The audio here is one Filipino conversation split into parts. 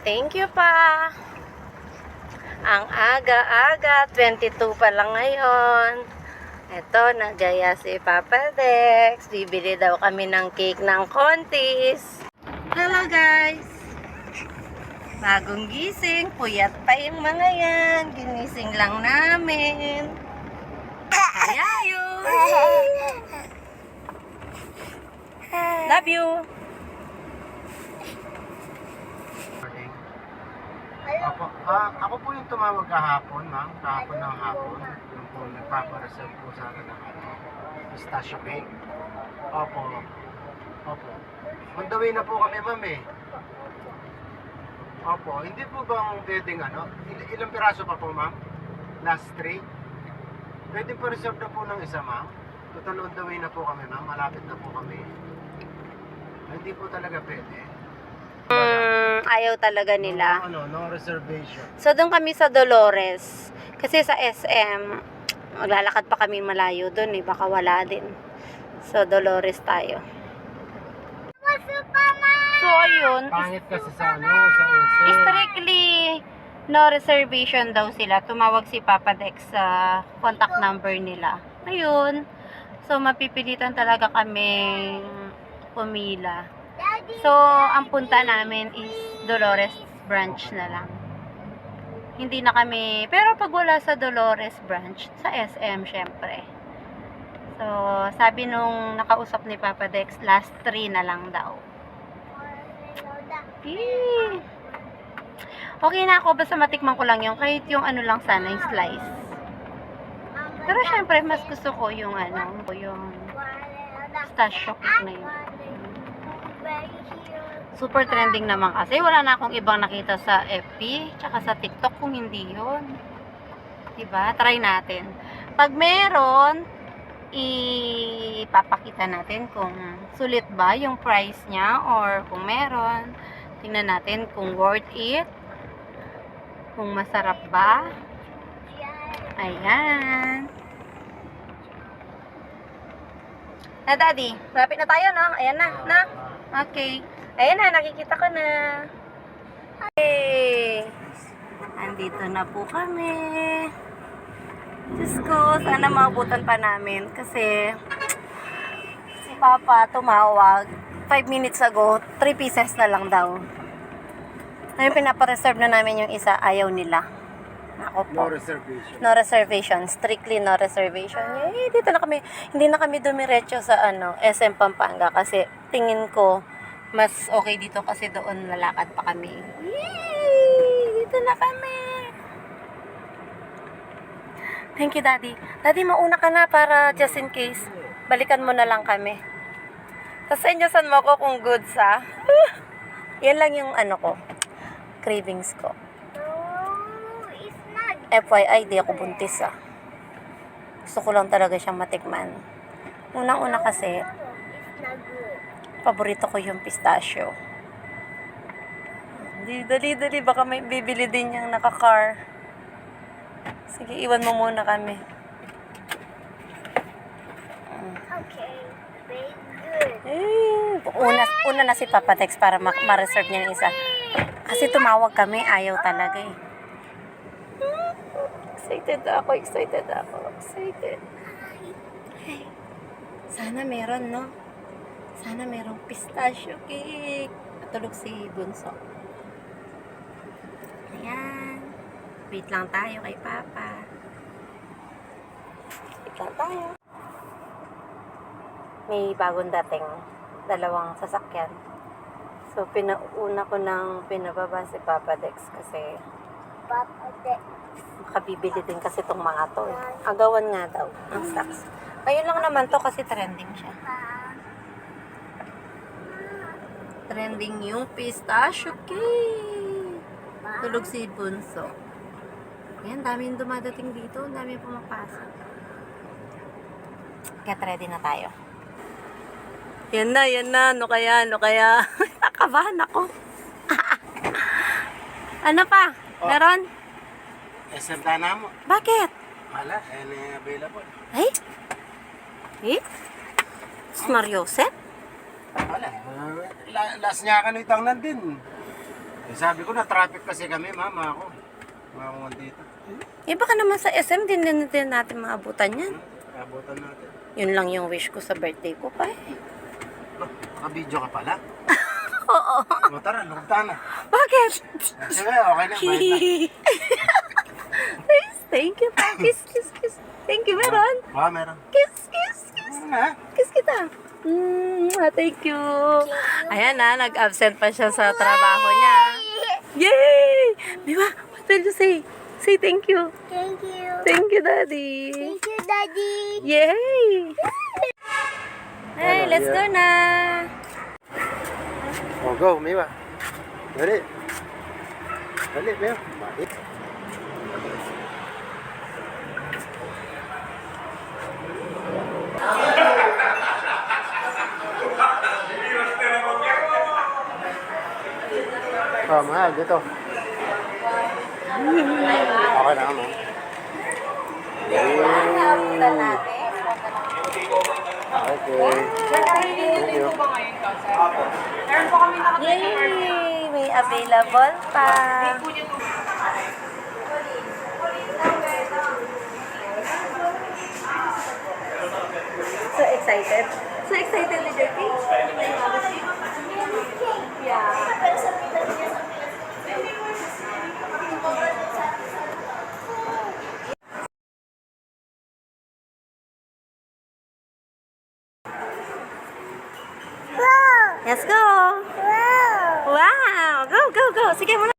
Thank you pa. Ang aga-aga, 22 pa lang ngayon. Ito, nagaya si Papa Dex. Bibili daw kami ng cake ng kontis. Hello guys! Bagong gising. Puyat pa yung mga yan. Ginising lang namin. Kaya yun. Love you. Opo. Ako po yung tumawag kahapon, ma'am. Kahapon ng hapon. Yung po nagpapareserve po sana ng pistachio cake. Opo. Opo. On the way na po kami, ma'am eh. Opo. Hindi po bang pwedeng ilang piraso pa po, ma'am? Last 3? Pwede pa reserve na po ng isa, ma'am? Total on the way na po kami, ma'am. Malapit na po kami. Hindi po talaga pwede. Ayaw talaga nila. No reservation. So, doon kami sa Dolores. Kasi sa SM, maglalakad pa kami malayo doon eh. Baka wala din. So, Dolores tayo. So, ayun. Pangit kasi sa SM. Strictly no reservation daw sila. Tumawag si Papa Dex sa contact number nila. Ayun. So, mapipilitan talaga kami pumila. So, ang punta namin is Dolores branch na lang. Hindi na kami, pero pag wala sa Dolores branch, sa SM syempre. So, sabi nung nakausap ni Papa Dex, last 3 na lang daw. Eee. Okay na ako, basta matikman ko lang yung, kahit yung ano lang sana, yung slice. Pero syempre, mas gusto ko yung yung pistachio cake na yun. Super trending naman kasi. Wala na akong ibang nakita sa FB, tsaka sa TikTok kung hindi yun. Diba? Try natin. Pag meron, ipapakita natin kung sulit ba yung price niya, or kung meron, tingnan natin kung worth it, kung masarap ba. Ayan. Daddy, malapit na tayo, no? Ayan na. Okay. Ayan na, nakikita ko na. Hey! Andito na po kami. Diyos ko, sana maabutan pa namin. Kasi, si Papa tumawag 5 minutes ago, 3 pieces na lang daw. Ngayon, pinapareserve na namin yung isa, ayaw nila. Ako po. No reservation. No reservation. Strictly no reservation. Dito na kami. Hindi na kami dumiretso sa SM Pampanga kasi tingin ko mas okay dito kasi doon lalakad pa kami. Yay! Dito na kami. Thank you, Daddy. Daddy, mauna ka na para just in case. Balikan mo na lang kami. Tapos inyosan mo ko kung goods, ha? Yan lang yung ko. Cravings ko. FYI, di ako buntis, Gusto ko lang talaga siyang matikman. Unang-una kasi, paborito ko yung pistachio. Dali, baka may bibili din yung naka-car. Sige, iwan mo muna kami. Okay, very good. Una na si Papa Tex para ma-reserve niya ng isa. Kasi tumawag kami, ayaw talaga eh. Excited ako. Sana meron, no? Sana merong pistachio cake. Tulog si Bunso. Ayan. Wait lang tayo kay Papa. Wait lang tayo. May bagong dating. 2 sasakyan. So, pinauna ko nang pinababa si Papa Dex kasi Papa Dex. makabibili din kasi itong mga to. Agawan nga daw ang stocks. Ayun lang naman to kasi trending siya. Trending yung pistachio cake. Tulog si Bunso. Ayan, dami yung dumadating dito. Dami yung pumapasok. Get ready na tayo. Yan na. Ano kaya? Nakabahan ako. Ano pa? Oh. Meron? SM na mo. Bakit? Wala, available. Ay? Mario set? Wala. Last niya ka nitang nandun. Eh, sabi ko na traffic kasi kami, mama ako. Mga dito. Eh, baka naman sa SM din natin maabutan yan. Abutan natin. Yun lang yung wish ko sa birthday ko pa eh. Oh, naka-video ka pala. Oo. O tara, lugta na. Bakit? Sige, okay na. Bye na. Please, thank you pa. Kiss, kiss, kiss. Thank you, meron. Meron. Kiss, kiss, kiss. Ha? Kiss kita. Thank you. Ayan na, nag-absent pa siya sa trabaho niya. Yay! Diba? What will you say? Say thank you. Thank you. Thank you, Daddy. Thank you, Daddy. Yay! Hey, let's go na. Oh, go, Miwa. Dali. Dali, Miwa. Bait. Oh, mahal, dito. Okay na, ma'am. Okay. Thank you. Yay! May available pa. So excited. So excited with your cake? Yeah. Let's go! Wow. Wow! Go, go, go! Sige muna.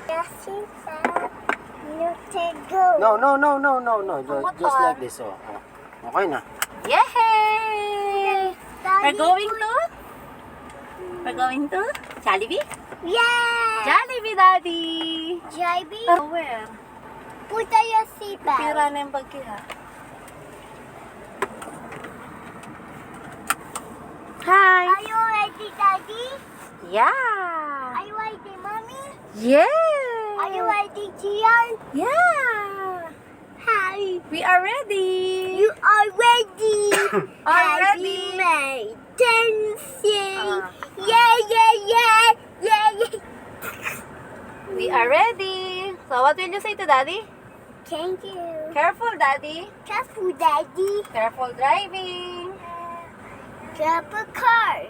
Yes, she said you can go. No, no, no, no, no, no. Just like this. Oh. Okay na. Yay! Daddy, We're going to Jollibee? Yeah. Jollibee, Daddy! JB, Oh, where? put on your seatbelt. Pira na yung bag kaya. Hi! Are you ready, Daddy? Yeah! Are you ready, Mommy? Yeah! Are you ready, Gian? Yeah! Hi. We are ready! You are ready. Already. Happy dancing. Ah. Yeah, yeah, yeah, yeah, yeah. We are ready! So, what will you say to Daddy? Thank you. Careful, Daddy! Careful, Daddy. Careful driving! Careful car.